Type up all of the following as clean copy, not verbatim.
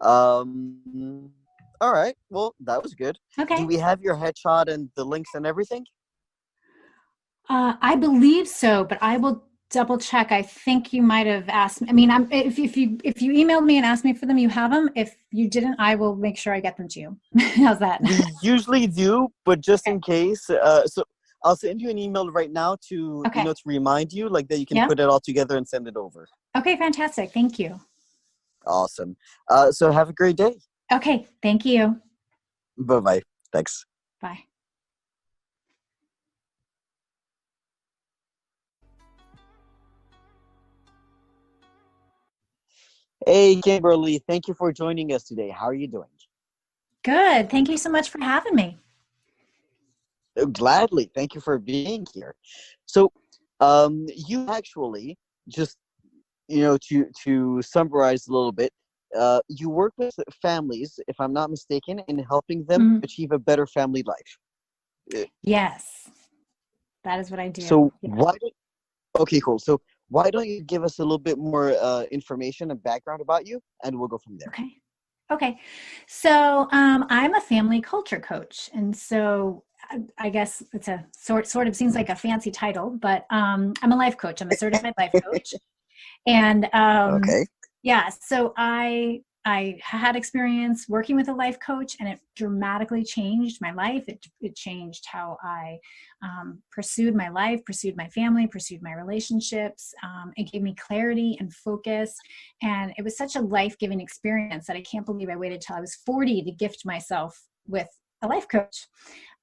Um, all right. Well, that was good. Do Okay. we have your headshot and the links and everything? I believe so, but I will double check. I think you might have asked me. I mean, if you emailed me and asked me for them, you have them. If you didn't, I will make sure I get them to you. How's that? We usually do, but just Okay. in case, so I'll send you an email right now to, Okay. to remind you, like that you can Yep. put it all together and send it over. Okay, fantastic. Thank you. Awesome. So have a great day. Okay, thank you. Bye bye. Thanks. Bye. Hey, Kimberly, thank you for joining us today. How are you doing? Good. Thank you so much for having me. Gladly. Thank you for being here. So, you actually just, to summarize a little bit, you work with families, if I'm not mistaken, in helping them Mhm. achieve a better family life. Uh, Yes, that is what I do. So, Yeah. okay, cool. So, why don't you give us a little bit more information and background about you, and we'll go from there. Okay. Okay. So I'm a family culture coach. And so I guess it's a sort of seems like a fancy title, but I'm a life coach. I'm a certified life coach. And Okay. yeah, so I had experience working with a life coach, and it dramatically changed my life. It changed how I pursued my life, pursued my family, pursued my relationships. It gave me clarity and focus, and it was such a life-giving experience that I can't believe I waited till I was 40 to gift myself with a life coach.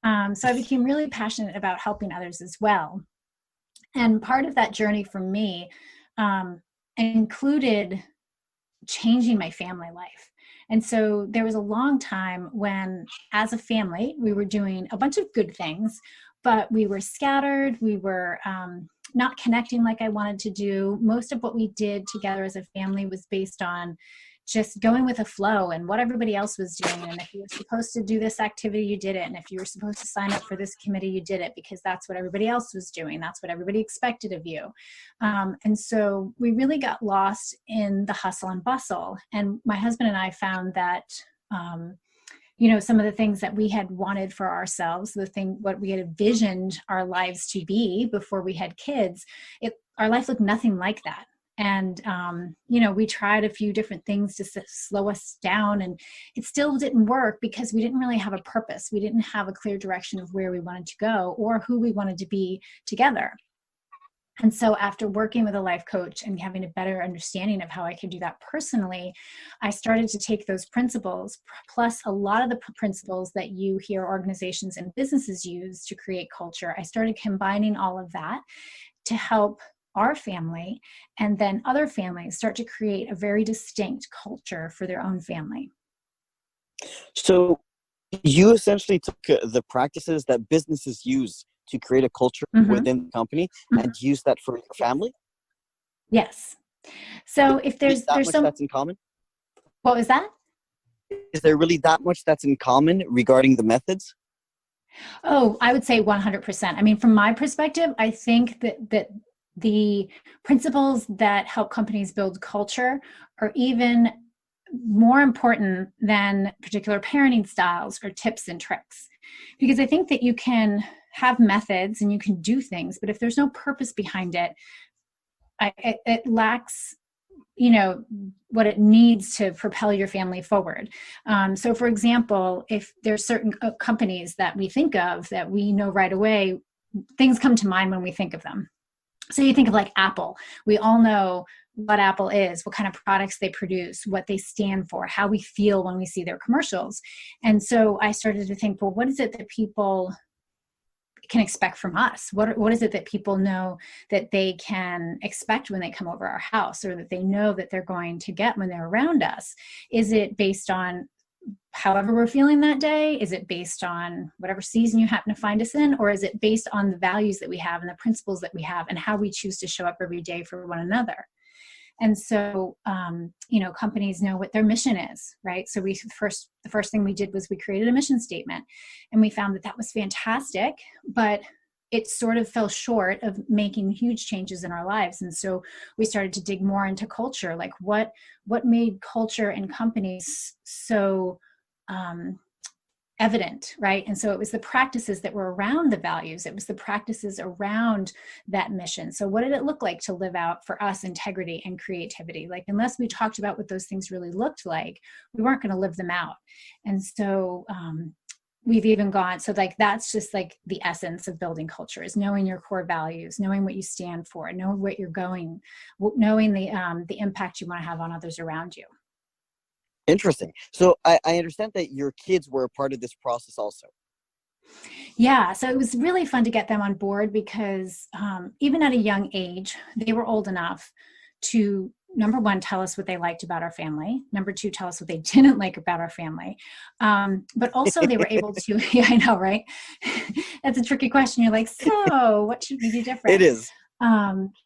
So I became really passionate about helping others as well. And part of that journey for me um, included changing my family life. And so there was a long time when, as a family, we were doing a bunch of good things, but we were scattered. We were not connecting like I wanted to do. Most of what we did together as a family was based on just going with the flow and what everybody else was doing. And if you were supposed to do this activity, you did it. And if you were supposed to sign up for this committee, you did it because that's what everybody else was doing. That's what everybody expected of you. And so we really got lost in the hustle and bustle. And my husband and I found that, some of the things that we had wanted for ourselves, what we had envisioned our lives to be before we had kids, our life looked nothing like that. And we tried a few different things to slow us down, and it still didn't work because we didn't really have a purpose. We didn't have a clear direction of where we wanted to go or who we wanted to be together. And so after working with a life coach and having a better understanding of how I could do that personally, I started to take those principles, plus a lot of the principles that you hear organizations and businesses use to create culture. I started combining all of that to help our family and then other families start to create a very distinct culture for their own family. So, you essentially took the practices that businesses use to create a culture Mm-hmm. within the company and Mm-hmm. use that for your family. Yes. So if Really there's that there's much some that's in common? what was that? Is there really that much that's in common regarding the methods? Oh, I would say 100%. I mean, from my perspective, I think that the principles that help companies build culture are even more important than particular parenting styles or tips and tricks. Because I think that you can have methods and you can do things, but if there's no purpose behind it, it lacks what it needs to propel your family forward. So for example, if there's certain companies that we think of that we know right away, things come to mind when we think of them. So you think of like Apple. We all know what Apple is, what kind of products they produce, what they stand for, how we feel when we see their commercials. And so I started to think, well, what is it that people can expect from us? What is it that people know that they can expect when they come over our house, or that they know that they're going to get when they're around us? Is it based on however we're feeling that day? Is it based on whatever season you happen to find us in? Or is it based on the values that we have and the principles that we have and how we choose to show up every day for one another? And so, companies know what their mission is, right? So the first thing we did was we created a mission statement, and we found that was fantastic, but it sort of fell short of making huge changes in our lives. And so we started to dig more into culture, like what made culture in companies so evident, right? And so it was the practices that were around the values. It was the practices around that mission. So what did it look like to live out for us integrity and creativity? Like, unless we talked about what those things really looked like, we weren't going to live them out. And so we've even gone, so like, that's just like the essence of building culture, is knowing your core values, knowing what you stand for, knowing what you're going, knowing the impact you want to have on others around you. Interesting. So I understand that your kids were a part of this process also. Yeah, so it was really fun to get them on board, because even at a young age, they were old enough to, number one, tell us what they liked about our family. Number two, tell us what they didn't like about our family. But also they were able to, yeah, I know, right? That's a tricky question. You're like, so what should we do different? It is.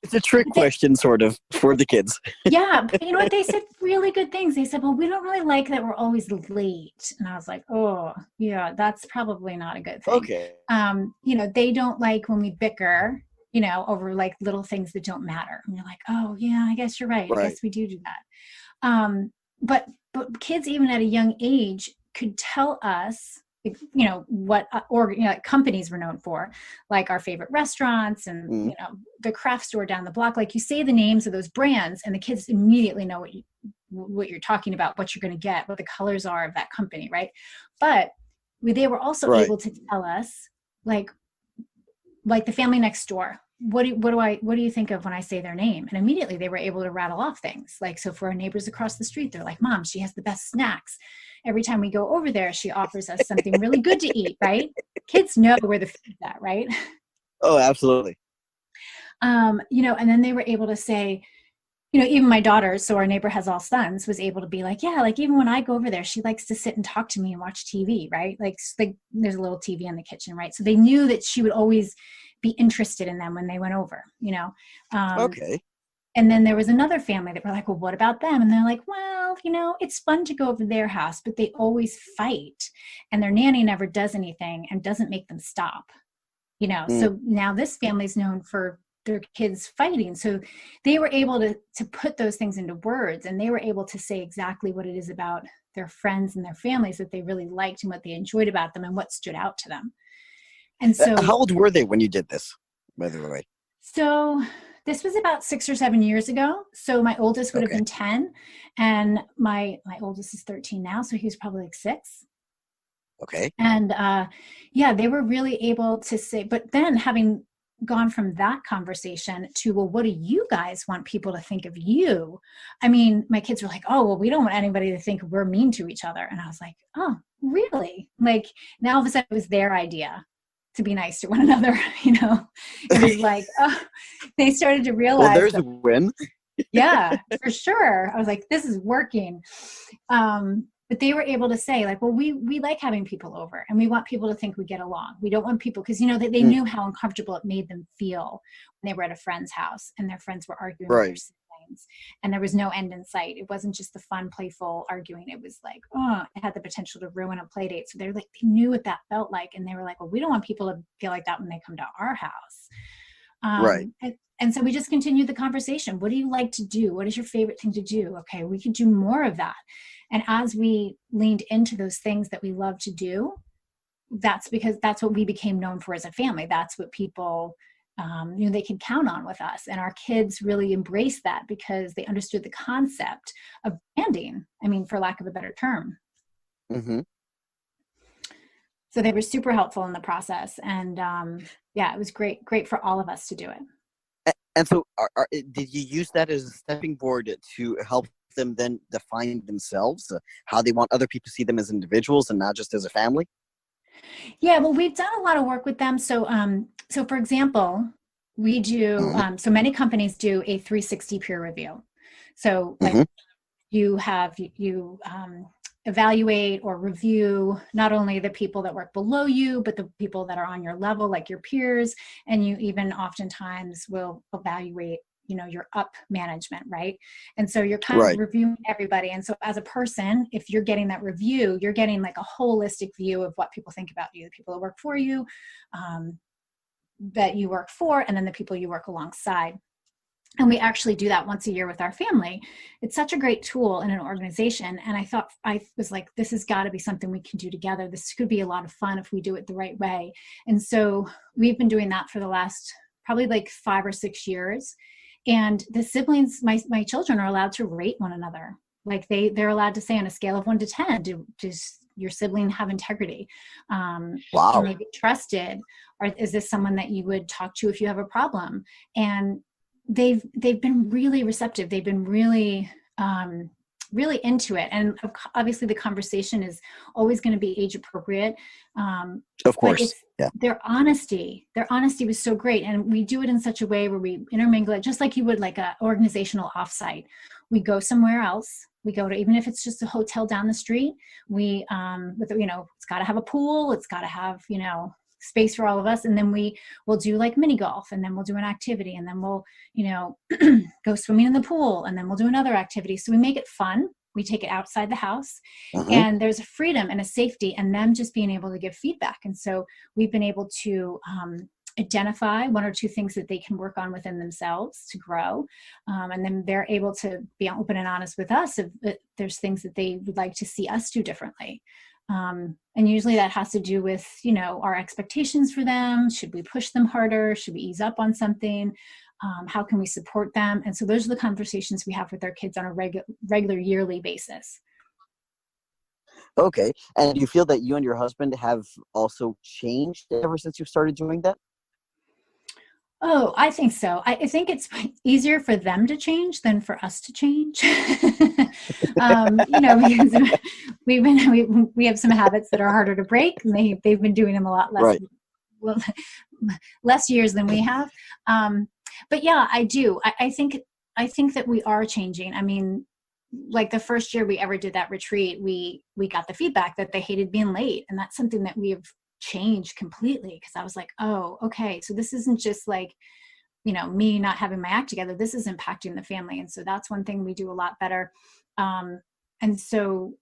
It's a trick question, sort of, for the kids. Yeah, but you know what? They said really good things. They said, well, we don't really like that we're always late. And I was like, oh, yeah, that's probably not a good thing. Okay. You know, they don't like when we bicker, you know, over like little things that don't matter. And you're like, oh, yeah, I guess you're right. I guess we do that. But kids, even at a young age, could tell us, you know, what like companies were known for, like our favorite restaurants and you know, the craft store down the block. Like, you say the names of those brands and the kids immediately know what you're talking about, what you're going to get, what the colors are of that company, right? But they were also able to tell us, like the family next door, what do you think of when I say their name? And immediately they were able to rattle off things. Like, so for our neighbors across the street, they're like, Mom, she has the best snacks. Every time we go over there, she offers us something really good to eat, right? Kids know where the food's at, right? Oh, absolutely. You know, and then they were able to say, you know, even my daughter, so our neighbor has all sons, was able to be like, yeah, like even when I go over there, she likes to sit and talk to me and watch TV, right? Like there's a little TV in the kitchen, right? So they knew that she would always be interested in them when they went over, you know? Okay. And then there was another family that were like, well, what about them? And they're like, well, you know, it's fun to go over their house, but they always fight. And their nanny never does anything and doesn't make them stop, you know? So now this family's known for their kids fighting. So they were able to put those things into words, and they were able to say exactly what it is about their friends and their families that they really liked and what they enjoyed about them and what stood out to them. And so how old were they when you did this, by the way? So this was about 6 or 7 years ago. So my oldest would have been 10, and my oldest is 13 now. So he was probably like 6. Okay. And yeah, they were really able to say, but then having gone from that conversation to, well, what do you guys want people to think of you? I mean, my kids were like, oh, well, we don't want anybody to think we're mean to each other. And I was like, oh, really? Like, now all of a sudden it was their idea to be nice to one another, you know? It was like, oh, they started to realize. Well, there's a win. Yeah, for sure. I was like, this is working. But they were able to say, like, well, we like having people over, and we want people to think we get along. We don't want people, because, you know, they knew how uncomfortable it made them feel when they were at a friend's house and their friends were arguing with their siblings, and there was no end in sight. It wasn't just the fun, playful arguing. It was like, oh, it had the potential to ruin a play date. So they're like, they knew what that felt like. And they were like, well, we don't want people to feel like that when they come to our house. And so we just continued the conversation. What do you like to do? What is your favorite thing to do? Okay, we could do more of that. And as we leaned into those things that we love to do, that's because that's what we became known for as a family. That's what people, you know, they could count on with us. And our kids really embraced that because they understood the concept of branding. I mean, for lack of a better term. Mm-hmm. So they were super helpful in the process. And yeah, it was great for all of us to do it. And so did you use that as a stepping board to help them then define themselves, how they want other people to see them as individuals and not just as a family? Yeah, well, we've done a lot of work with them. So, so for example, we do, so many companies do a 360 peer review. So like you evaluate or review not only the people that work below you, but the people that are on your level, like your peers. And you even oftentimes will evaluate, you know, your up management, right? And so you're kind of reviewing everybody. And so as a person, if you're getting that review, you're getting like a holistic view of what people think about you, the people that work for you, that you work for, and then the people you work alongside. And we actually do that once a year with our family. It's such a great tool in an organization. And I was like, this has got to be something we can do together. This could be a lot of fun if we do it the right way. And so we've been doing that for the last probably like 5 or 6 years. And the siblings, my children are allowed to rate one another. Like they're allowed to say on a scale of 1 to 10, does your sibling have integrity? Can Wow. they be trusted? Or is this someone that you would talk to if you have a problem? And they've been really receptive. They've been really really into it. And obviously the conversation is always going to be age appropriate. Of course. Yeah. Their honesty was so great. And we do it in such a way where we intermingle it just like you would like a organizational offsite. We go somewhere else. We go to, even if it's just a hotel down the street, we, it's got to have a pool. It's got to have, space for all of us. And then we'll do like mini golf, and then we'll do an activity, and then we'll, go swimming in the pool, and then we'll do another activity. So we make it fun. We take it outside the house, and there's a freedom and a safety, and them just being able to give feedback. And so we've been able to identify 1 or 2 things that they can work on within themselves to grow. And then they're able to be open and honest with us if there's things that they would like to see us do differently. And usually that has to do with, our expectations for them. Should we push them harder? Should we ease up on something? How can we support them? And so those are the conversations we have with our kids on a regular yearly basis. Okay. And do you feel that you and your husband have also changed ever since you started doing that? Oh, I think so. I think it's easier for them to change than for us to change. Because we have some habits that are harder to break, and they've been doing them a lot less, Right. well, less years than we have. But yeah, I do. I think that we are changing. I mean, like the first year we ever did that retreat, we got the feedback that they hated being late, and that's something that we have changed completely, because I was like, oh, okay, so this isn't just like, me not having my act together. This is impacting the family. And so that's one thing we do a lot better. And so,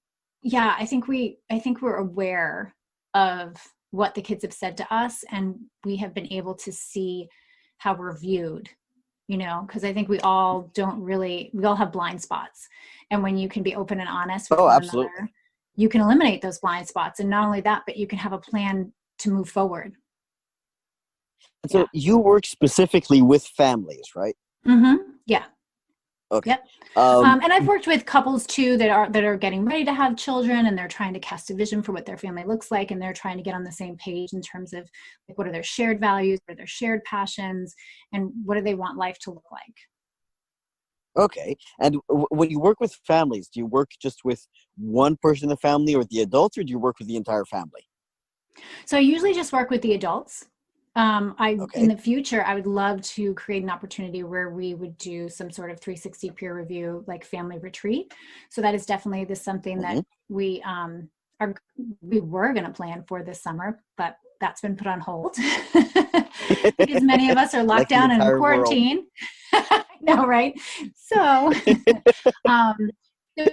yeah, I think we're aware of what the kids have said to us, and we have been able to see how we're viewed, because I think we all have blind spots. And when you can be open and honest with one Absolutely. another, you can eliminate those blind spots. And not only that, but you can have a plan to move forward. And so you work specifically with families, right? Yeah. Okay. Yep. And I've worked with couples too that are getting ready to have children, and they're trying to cast a vision for what their family looks like, and they're trying to get on the same page in terms of like, what are their shared values, what are their shared passions, and what do they want life to look like. Okay. And when you work with families, do you work just with one person in the family or the adults, or do you work with the entire family? So I usually just work with the adults. Okay. In the future, I would love to create an opportunity where we would do some sort of 360 peer review, like family retreat. So that is definitely something that we were going to plan for this summer, but that's been put on hold because many of us are locked Like the down and in entire world. quarantine. No, right? So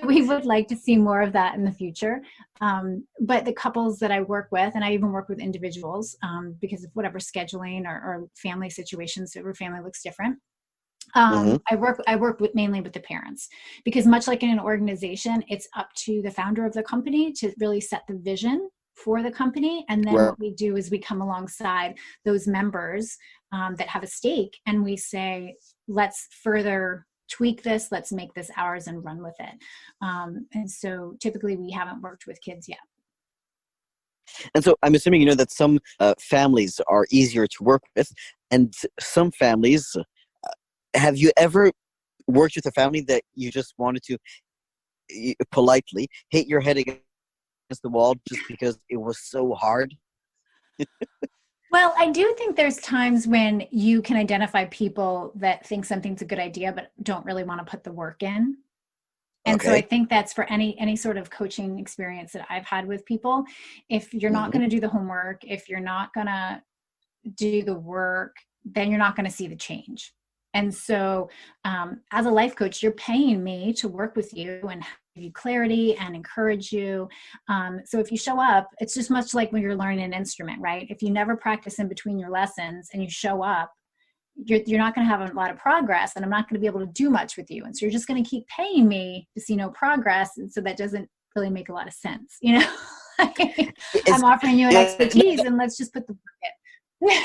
we would like to see more of that in the future. But the couples that I work with, and I even work with individuals because of whatever scheduling or family situations, every family looks different. I work mainly with the parents, because much like in an organization, it's up to the founder of the company to really set the vision for the company. And then what we do is we come alongside those members that have a stake, and we say, let's further tweak this, let's make this ours and run with it. And so typically we haven't worked with kids yet. And so I'm assuming that some families are easier to work with, and some families, have you ever worked with a family that you just wanted to politely hit your head against the wall just because it was so hard? Well, I do think there's times when you can identify people that think something's a good idea, but don't really want to put the work in. And so I think that's for any sort of coaching experience that I've had with people. If you're not going to do the homework, if you're not going to do the work, then you're not going to see the change. And so as a life coach, you're paying me to work with you and you clarity and encourage you. So if you show up, it's just much like when you're learning an instrument, right? If you never practice in between your lessons and you show up, you're not going to have a lot of progress, and I'm not going to be able to do much with you. And so you're just going to keep paying me to see no progress. And so that doesn't really make a lot of sense. I'm offering you an expertise, and let's just put the work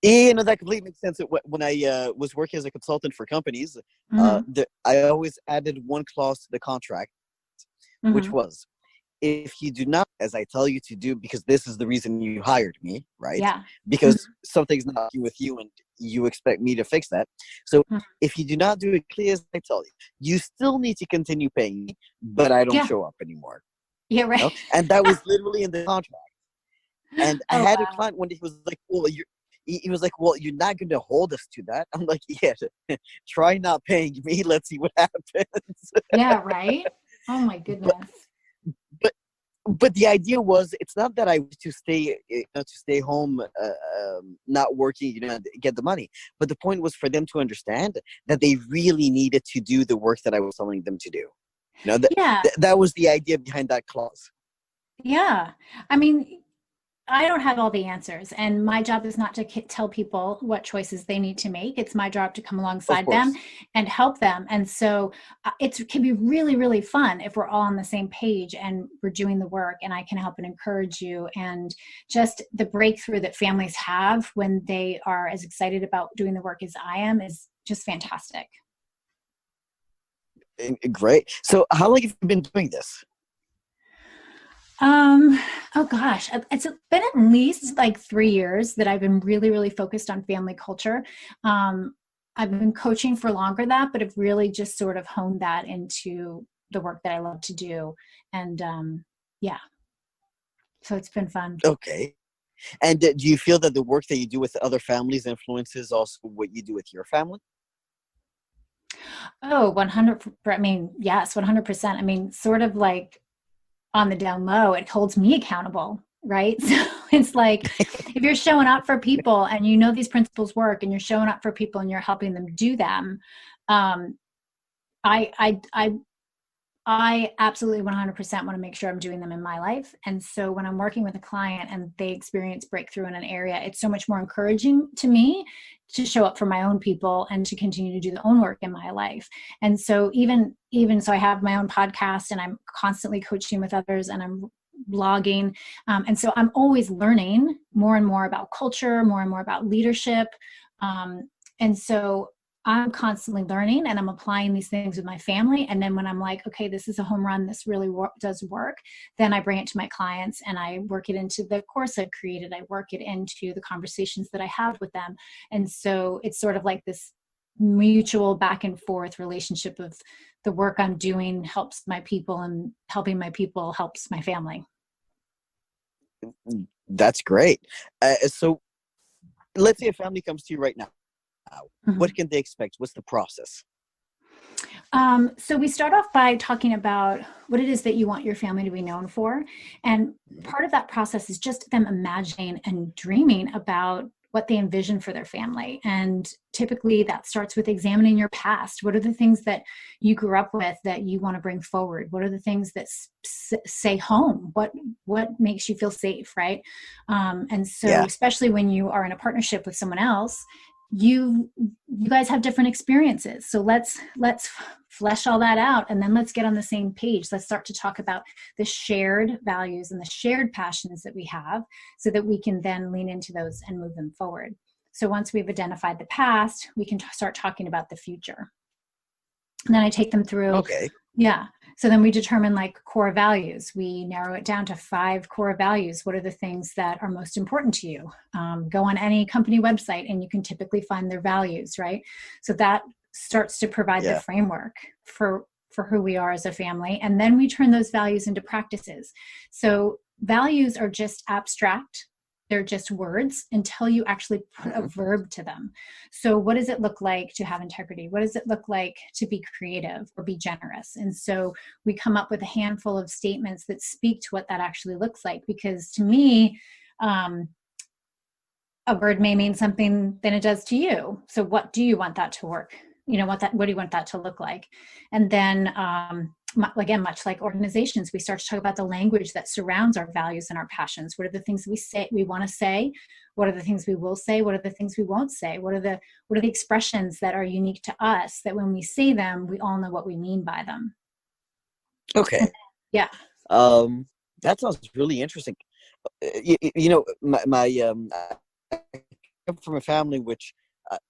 in. That completely makes sense. When I was working as a consultant for companies, Mm-hmm. I always added one clause to the contract, which Mm-hmm. was, if you do not, as I tell you to do, because this is the reason you hired me, right? Yeah. Because something's not working with you and you expect me to fix that. So Mhm. if you do not do it clear as I tell you, you still need to continue paying me, but I don't Yeah. show up anymore. Yeah. Right. And that was literally in the contract. And I Oh, had a wow. client one day who was like, well, he was like, well, you're not going to hold us to that. I'm like, yeah, try not paying me. Let's see what happens. Yeah. Right. Oh my but, goodness. but, but the idea was, it's not that I was to stay home, not working, get the money. But the point was for them to understand that they really needed to do the work that I was telling them to do. Yeah. That was the idea behind that clause. Yeah. I mean, I don't have all the answers, and my job is not to tell people what choices they need to make. It's my job to come Of alongside them course. and help them. And so it can be really, really fun if we're all on the same page and we're doing the work, and I can help and encourage you. And just the breakthrough that families have when they are as excited about doing the work as I am is just fantastic. Great. So how long have you been doing this? Um, oh gosh, it's been at least like 3 years that I've been really, really focused on family culture. Um, I've been coaching for longer than that, but have really just sort of honed that into the work that I love to do. And yeah, so it's been fun. Okay. And do you feel that the work that you do with other families influences also what you do with your family? Oh, 100. I mean, yes, 100%. I mean, sort of like on the down low, it holds me accountable, right? So it's like if you're showing up for people and you know these principles work and you're showing up for people and you're helping them do them, um, I, I, I, I absolutely 100% want to make sure I'm doing them in my life. And so when I'm working with a client and they experience breakthrough in an area, it's so much more encouraging to me to show up for my own people and to continue to do the own work in my life. And so even so I have my own podcast and I'm constantly coaching with others and I'm blogging. And so I'm always learning more and more about culture, more and more about leadership. And so I'm constantly learning and I'm applying these things with my family. And then when I'm like, okay, this is a home run, this really does work, then I bring it to my clients and I work it into the course I've created. I work it into the conversations that I have with them. And so it's sort of like this mutual back and forth relationship of the work I'm doing helps my people and helping my people helps my family. That's great. So let's say a family comes to you right now. What Mhm. can they expect? What's the process? So we start off by talking about what it is that you want your family to be known for. And part of that process is just them imagining and dreaming about what they envision for their family. And typically that starts with examining your past. What are the things that you grew up with that you want to bring forward? What are the things that say home? What makes you feel safe, right? And so Yeah. especially when you are in a partnership with someone else, you guys have different experiences, so let's flesh all that out and then let's get on the same page. Let's start to talk about the shared values and the shared passions that we have so that we can then lean into those and move them forward. So once we've identified the past, we can start talking about the future. And then I take them through. Okay. Yeah. So then we determine like core values. We narrow it down to 5 core values. What are the things that are most important to you? Go on any company website and you can typically find their values, right? So that starts to provide the Yeah. framework for who we are as a family. And then we turn those values into practices. So values are just abstract. They're just words until you actually put a Mhm. verb to them. So what does it look like to have integrity? What does it look like to be creative or be generous? And so we come up with a handful of statements that speak to what that actually looks like. Because to me, um, a word may mean something than it does to you. So what do you want that to work? What do you want that to look like? And then again, much like organizations, we start to talk about the language that surrounds our values and our passions. What are the things we want to say? What are the things we will say? What are the things we won't say? What are the expressions that are unique to us, that when we say them, we all know what we mean by them? Okay. Yeah. That sounds really interesting. You know, I come from a family which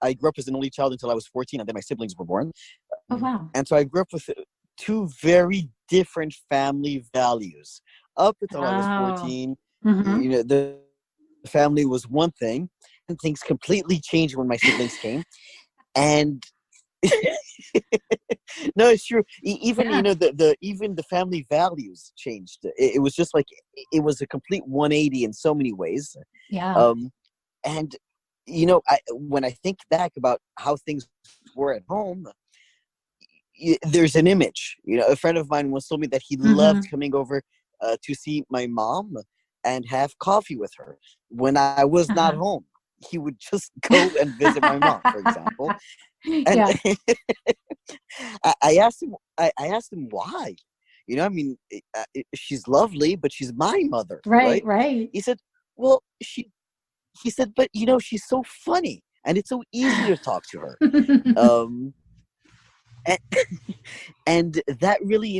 I grew up as an only child until I was 14, and then my siblings were born. Oh, wow. And so I grew up with two very different family values. Up until I was Oh. 14, Mm-hmm. you know, the family was one thing, and things completely changed when my siblings came. And no, it's true. Even Yeah. the even the family values changed. It was just like it was a complete 180 in so many ways. Yeah. Um, and when I think back about how things were at home, there's an image. You know, a friend of mine once told me that he Mm-hmm. loved coming over to see my mom and have coffee with her when I was not Uh-huh. home. He would just go and visit my mom, for example. And Yeah. I asked him. I asked him why. You know, I mean, she's lovely, but she's my mother, Right. right? Right. He said, "Well, she." He said, "But you know, she's so funny, and it's so easy to talk to her." Um, and, and that really,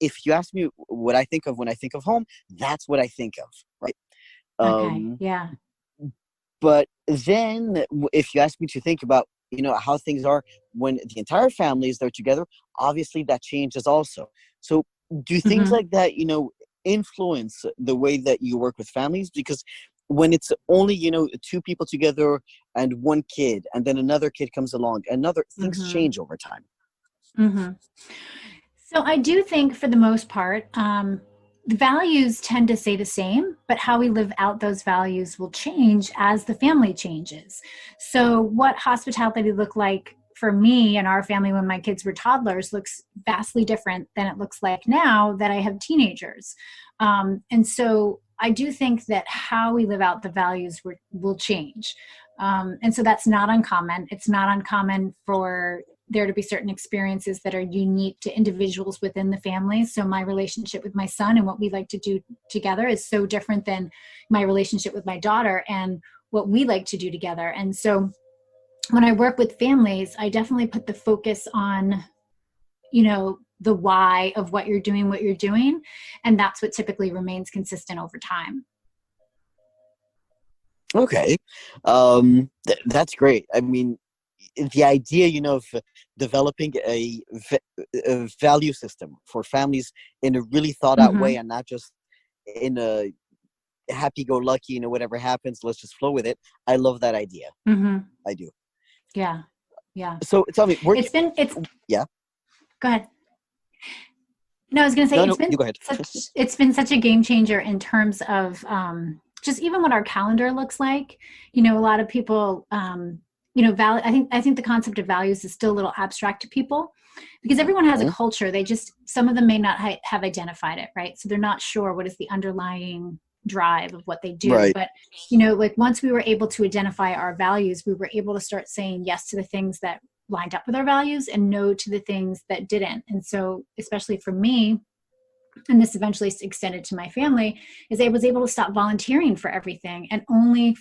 if you ask me what I think of when I think of home, that's what I think of, right? Okay. Um, Yeah. but then, if you ask me to think about, how things are when the entire family is there together, obviously that changes also. So, do things Mm-hmm. like that, influence the way that you work with families? Because when it's only, two people together and one kid, and then another kid comes along, another things Mm-hmm. change over time. Mm-hmm. So I do think for the most part, the values tend to stay the same, but how we live out those values will change as the family changes. So what hospitality looked like for me and our family when my kids were toddlers looks vastly different than it looks like now that I have teenagers. And so I do think that how we live out the values will change. And so that's not uncommon. It's not uncommon for there to be certain experiences that are unique to individuals within the family. So my relationship with my son and what we like to do together is so different than my relationship with my daughter and what we like to do together. And so when I work with families, I definitely put the focus on, the why of what you're doing. And that's what typically remains consistent over time. Okay. That's great. I mean, the idea, of developing a value system for families in a really thought out way Mm-hmm. and not just in a happy go lucky, whatever happens, let's just flow with it. I love that idea. Mm-hmm. I do. Yeah. Yeah. So tell me, It's, yeah, go ahead. No, I was going to say no, no, you go ahead. it's been such a game changer in terms of just even what our calendar looks like. A lot of people, I think the concept of values is still a little abstract to people because everyone has a Mhm. culture. Some of them may not have identified it, right? So they're not sure what is the underlying drive of what they do. Right. But, like once we were able to identify our values, we were able to start saying yes to the things that lined up with our values and no to the things that didn't. And so, especially for me, and this eventually extended to my family, is I was able to stop volunteering for everything and only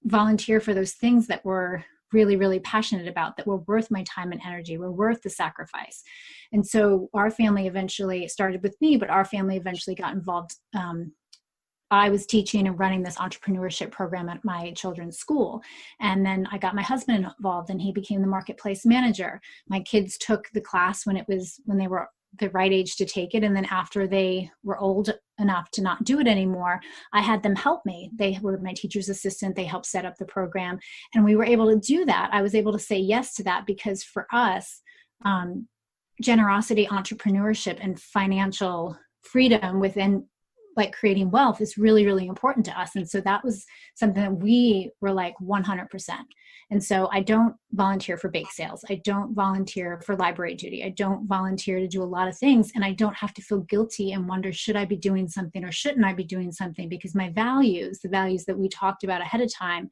volunteer for those things that were really, really passionate about, that were worth my time and energy, were worth the sacrifice. And so our family eventually started with me, but our family eventually got involved. I was teaching and running this entrepreneurship program at my children's school. And then I got my husband involved and he became the marketplace manager. My kids took the class when they were the right age to take it. And then after they were old enough to not do it anymore, I had them help me. They were my teacher's assistant. They helped set up the program. And we were able to do that. I was able to say yes to that because for us, generosity, entrepreneurship, and financial freedom within like creating wealth is really, really important to us. And so that was something that we were like 100%. And so I don't volunteer for bake sales. I don't volunteer for library duty. I don't volunteer to do a lot of things. And I don't have to feel guilty and wonder, should I be doing something or shouldn't I be doing something? Because my values, the values that we talked about ahead of time,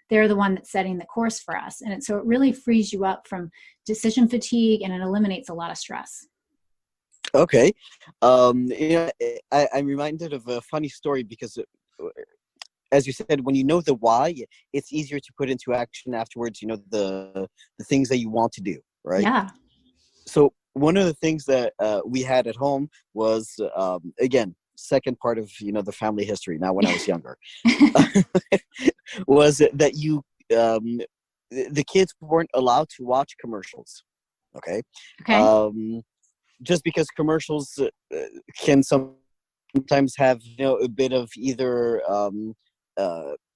they're the one that's setting the course for us. And so it really frees you up from decision fatigue and it eliminates a lot of stress. Okay. I'm reminded of a funny story because, as you said, when you know the why, it's easier to put into action afterwards. You know the things that you want to do, right? Yeah. So one of the things that we had at home was, again, second part of the family history. Now, when I was younger, was that um, the kids weren't allowed to watch commercials. Okay. Okay. Um, just because commercials can sometimes have a bit of either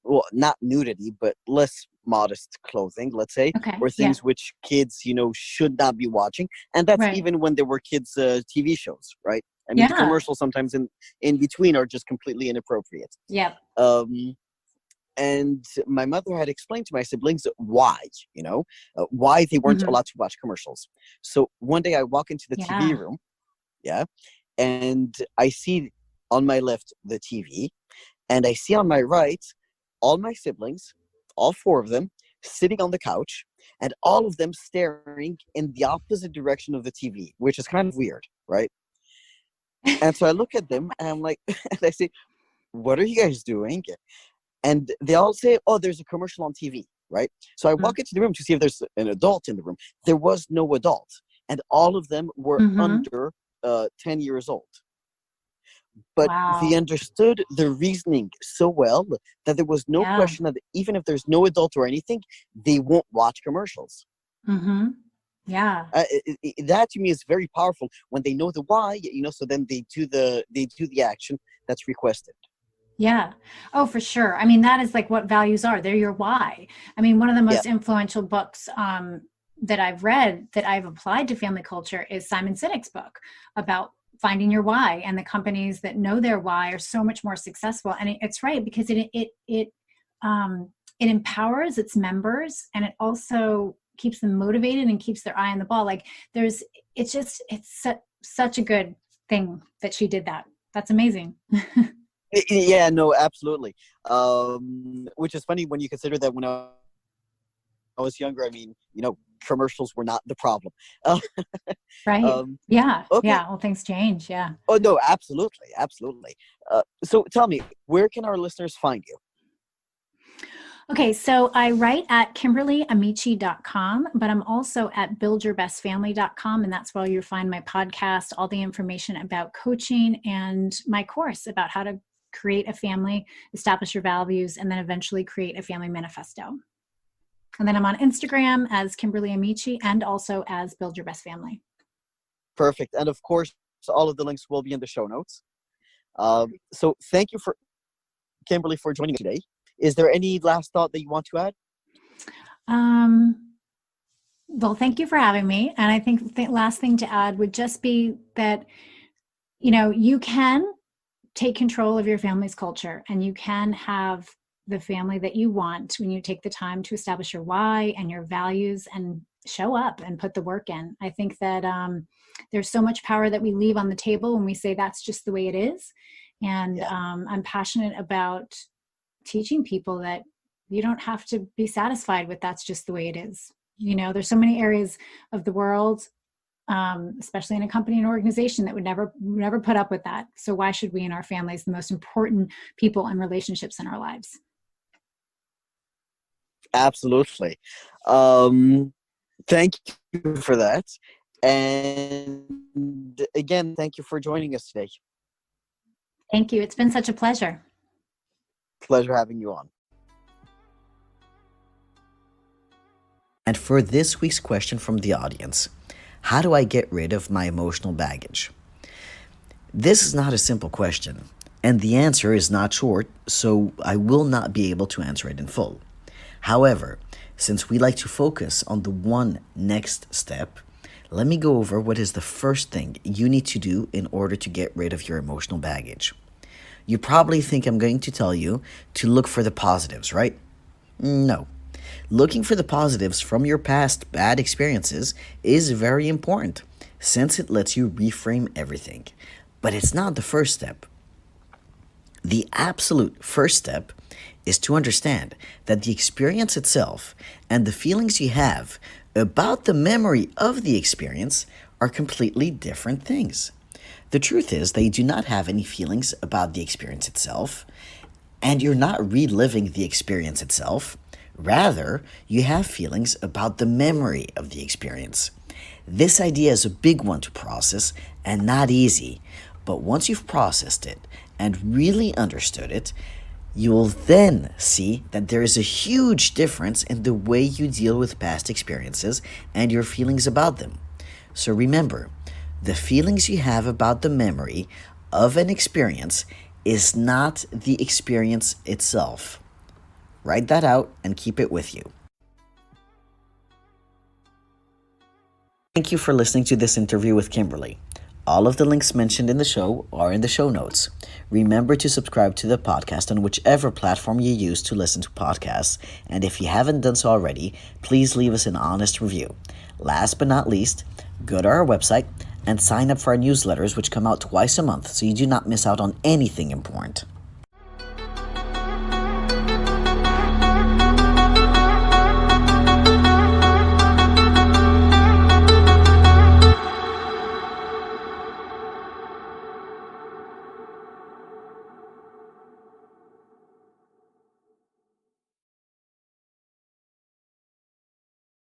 well, not nudity but less modest clothing, let's say, Okay. or Yeah. things which kids should not be watching. And that's Right. even when there were kids TV shows, right? I mean, the Yeah. commercials sometimes in between are just completely inappropriate. Yep. um and my mother had explained to my siblings why, why they weren't Hmm. allowed to watch commercials. So one day I walk into the TV Yeah. room, yeah, and I see on my left the TV, and I see on my right all my siblings, all four of them, sitting on the couch, and all of them staring in the opposite direction of the TV, which is kind of weird, right? And so I look at them and I'm like, and I say, "What are you guys doing?" And they all say, "Oh, there's a commercial on TV," right? So I walk into the room to see if there's an adult in the room. There was no adult, and all of them were Hmm. under 10 years old. But they Wow. understood the reasoning so well that there was no Yeah. question that even if there's no adult or anything, they won't watch commercials. Hmm. Yeah. That to me is very powerful when they know the why, so then they do the action that's requested. Yeah. Oh, for sure. I mean, that is like what values are. They're your why. I mean, one of the Yeah, most influential books that I've read that I've applied to family culture is Simon Sinek's book about finding your why. And the companies that know their why are so much more successful. And it's right because it empowers its members, and it also keeps them motivated and keeps their eye on the ball. Like there's, such a good thing that she did that. That's amazing. yeah, no, absolutely. Which is funny when you consider that when I was younger, I mean, commercials were not the problem. Uh, Right. um, Yeah. okay. Yeah. Well, things change. Yeah. Oh no, absolutely, absolutely. So tell me, where can our listeners find you? Okay. So I write at kimberlyamici.com, but I'm also at buildyourbestfamily.com. And that's where you'll find my podcast, all the information about coaching, and my course about how to create a family, establish your values, and then eventually create a family manifesto. And then I'm on Instagram as Kimberly Amici and also as Build Your Best Family. Perfect, and of course, all of the links will be in the show notes. So thank you for Kimberly for joining us today. Is there any last thought that you want to add? Um, well, thank you for having me. And I think the last thing to add would just be that, you can take control of your family's culture, and you can have the family that you want when you take the time to establish your why and your values and show up and put the work in. I think that there's so much power that we leave on the table when we say that's just the way it is. And Yeah, I'm passionate about teaching people that you don't have to be satisfied with that's just the way it is. There's so many areas of the world, especially in a company and organization, that would never put up with that. So why should we in our families, the most important people and relationships in our lives? absolutely. Um, Thank you for that. And again, thank you for joining us today. Thank you. It's been such a pleasure. Pleasure having you on. And for this week's question from the audience, how do I get rid of my emotional baggage? This is not a simple question, and the answer is not short, so I will not be able to answer it in full. However, since we like to focus on the one next step, let me go over what is the first thing you need to do in order to get rid of your emotional baggage. You probably think I'm going to tell you to look for the positives, right? No. Looking for the positives from your past bad experiences is very important since it lets you reframe everything. But it's not the first step. The absolute first step is to understand that the experience itself and the feelings you have about the memory of the experience are completely different things. The truth is that you do not have any feelings about the experience itself, and you're not reliving the experience itself. Rather, you have feelings about the memory of the experience. This idea is a big one to process and not easy, but once you've processed it and really understood it, you will then see that there is a huge difference in the way you deal with past experiences and your feelings about them. So remember, the feelings you have about the memory of an experience is not the experience itself. Write that out and keep it with you. Thank you for listening to this interview with Kimberly. All of the links mentioned in the show are in the show notes. Remember to subscribe to the podcast on whichever platform you use to listen to podcasts, and if you haven't done so already, please leave us an honest review. Last but not least, go to our website and sign up for our newsletters, which come out twice a month, so you do not miss out on anything important.